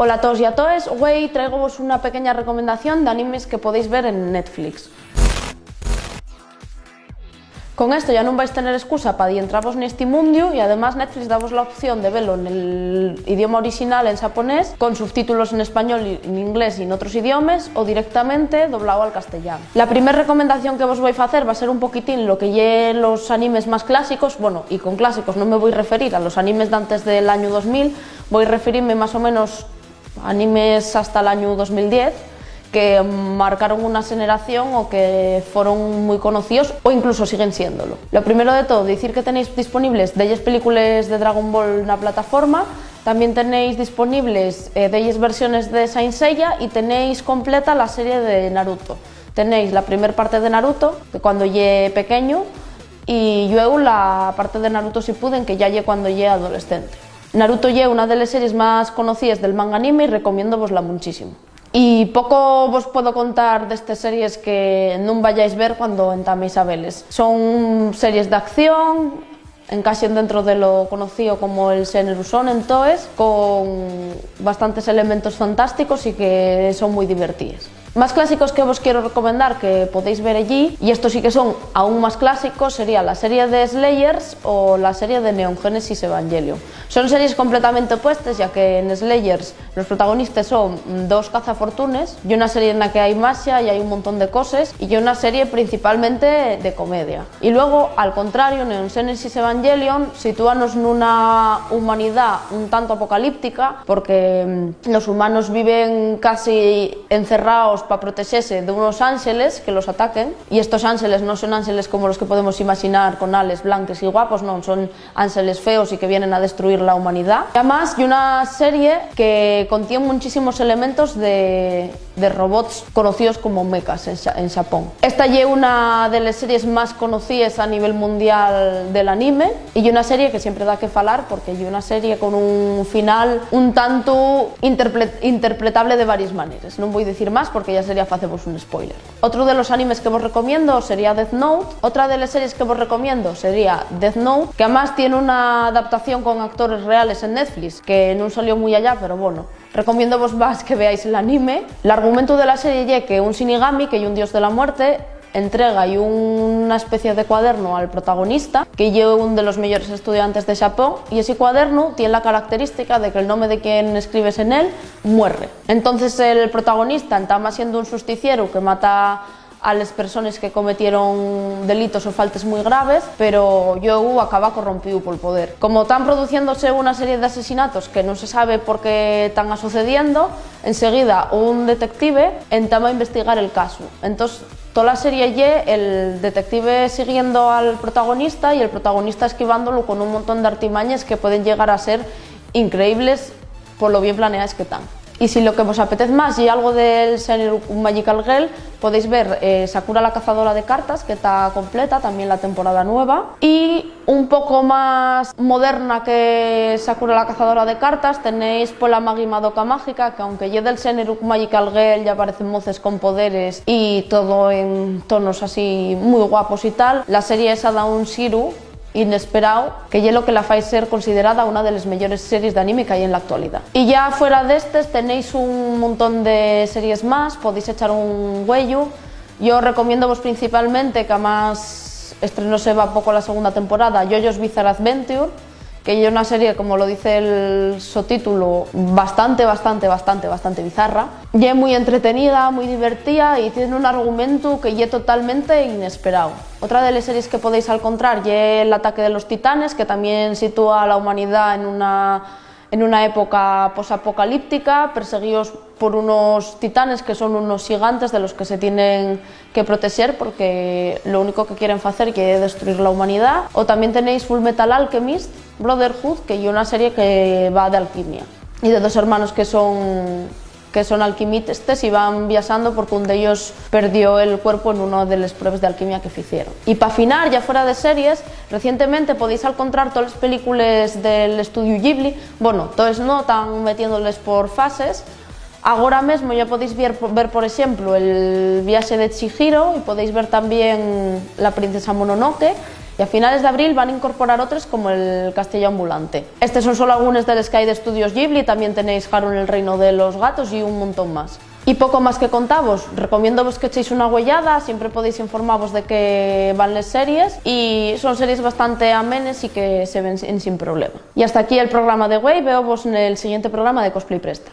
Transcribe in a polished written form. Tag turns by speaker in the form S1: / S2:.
S1: Hola a todos y a todas, hoy traigo una pequeña recomendación de animes que podéis ver en Netflix. Con esto ya no vais a tener excusa para adentraros en este mundo y además Netflix damos la opción de verlo en el idioma original en japonés, con subtítulos en español, en inglés y en otros idiomas o directamente doblado al castellano. La primera recomendación que os voy a hacer va a ser un poquitín lo que lleven los animes más clásicos, bueno, y con clásicos no me voy a referir a los animes de antes del año 2000, voy a referirme más o menos a animes hasta el año 2010, que marcaron una generación o que fueron muy conocidos o incluso siguen siéndolo. Lo primero de todo, decir que tenéis disponibles de ellas películas de Dragon Ball en la plataforma, también tenéis disponibles de ellas versiones de Saint Seiya y tenéis completa la serie de Naruto. Tenéis la primera parte de Naruto, de cuando llegué pequeño, y luego la parte de Naruto Shippuden, que ya llegué cuando llegué adolescente. Naruto es una de las series más conocidas del manga anime y recomiendo-vosla muchísimo. Y poco vos puedo contar de estas series que no vayáis a ver cuando entaméis a verles. Son series de acción, encajan dentro de lo conocido como el género shonen toes, con bastantes elementos fantásticos y que son muy divertidas. Más clásicos que os quiero recomendar que podéis ver allí, y estos sí que son aún más clásicos, sería la serie de Slayers o la serie de Neon Genesis Evangelion. Son series completamente opuestas, ya que en Slayers los protagonistas son dos cazafortunes y una serie en la que hay magia y hay un montón de cosas, y una serie principalmente de comedia. Y luego, al contrario, Neon Genesis Evangelion sitúanos en una humanidad un tanto apocalíptica, porque los humanos viven casi encerrados para protegerse de unos ángeles que los ataquen, y estos ángeles no son ángeles como los que podemos imaginar con alas blancas y guapos, no, son ángeles feos y que vienen a destruir la humanidad. Además, y una serie que contiene muchísimos elementos de robots conocidos como mechas en Japón. Esta es una de las series más conocidas a nivel mundial del anime y una serie que siempre da que falar porque es una serie con un final un tanto interpretable de varias maneras. No voy a decir más porque ya sería haceros un spoiler. Otro de los animes que os recomiendo sería Death Note. Otra de las series que os recomiendo sería Death Note, que además tiene una adaptación con actores reales en Netflix, que no salió muy allá, pero bueno, recomiendo vos más que veáis el anime. El argumento de la serie es que un Shinigami, que es un dios de la muerte, entrega una especie de cuaderno al protagonista, que es uno de los mejores estudiantes de Japón, y ese cuaderno tiene la característica de que el nombre de quien escribes en él muere. Entonces el protagonista entama siendo un justiciero que mata a las personas que cometieron delitos o faltas muy graves, pero luego acaba corrompido por el poder. Como están produciéndose una serie de asesinatos que no se sabe por qué están sucediendo, enseguida un detective entama a investigar el caso. Entonces toda la serie el detective siguiendo al protagonista y el protagonista esquivándolo con un montón de artimañas que pueden llegar a ser increíbles por lo bien planeadas que están. Y si lo que os apetece más y algo del género Magical Girl, podéis ver Sakura la cazadora de cartas, que está completa, también la temporada nueva. Y un poco más moderna que Sakura la cazadora de cartas, tenéis la Magi Madoka Mágica, que aunque ya del género Magical Girl ya aparecen moces con poderes y todo en tonos así muy guapos y tal, la serie esa da un Shiru inesperado, que es lo que la hace ser considerada una de las mejores series de anime que hay en la actualidad. Y ya fuera de estas tenéis un montón de series más, podéis echar un huello. Yo recomiendo vos principalmente, que además estrenóse va poco la segunda temporada, JoJo's Bizarre Adventure, que es una serie, como lo dice el subtítulo, bastante bizarra. Y es muy entretenida, muy divertida y tiene un argumento que es totalmente inesperado. Otra de las series que podéis encontrar es El ataque de los titanes, que también sitúa a la humanidad en una época posapocalíptica, perseguidos por unos titanes que son unos gigantes de los que se tienen que proteger porque lo único que quieren hacer es destruir la humanidad. O también tenéis Full Metal Alchemist Brotherhood, que es una serie que va de alquimia y de dos hermanos que son alquimistas y van viajando porque uno de ellos perdió el cuerpo en una de las pruebas de alquimia que hicieron. Y para afinar, ya fuera de series, recientemente podéis encontrar todas las películas del estudio Ghibli. Bueno, todas no, están metiéndoles por fases. Ahora mismo ya podéis ver por ejemplo, el viaje de Chihiro y podéis ver también La princesa Mononoke. y a finales de abril van a incorporar otras como el Castillo Ambulante. Estos son solo algunos de los que hay de estudios Ghibli, también tenéis Haru en el Reino de los Gatos y un montón más. Y poco más que contavos, recomiendo que echéis una huellada, siempre podéis informaros de qué van las series y son series bastante amenes y que se ven sin problema. Y hasta aquí el programa de Way, veo vos en el siguiente programa de Cosplay Presta.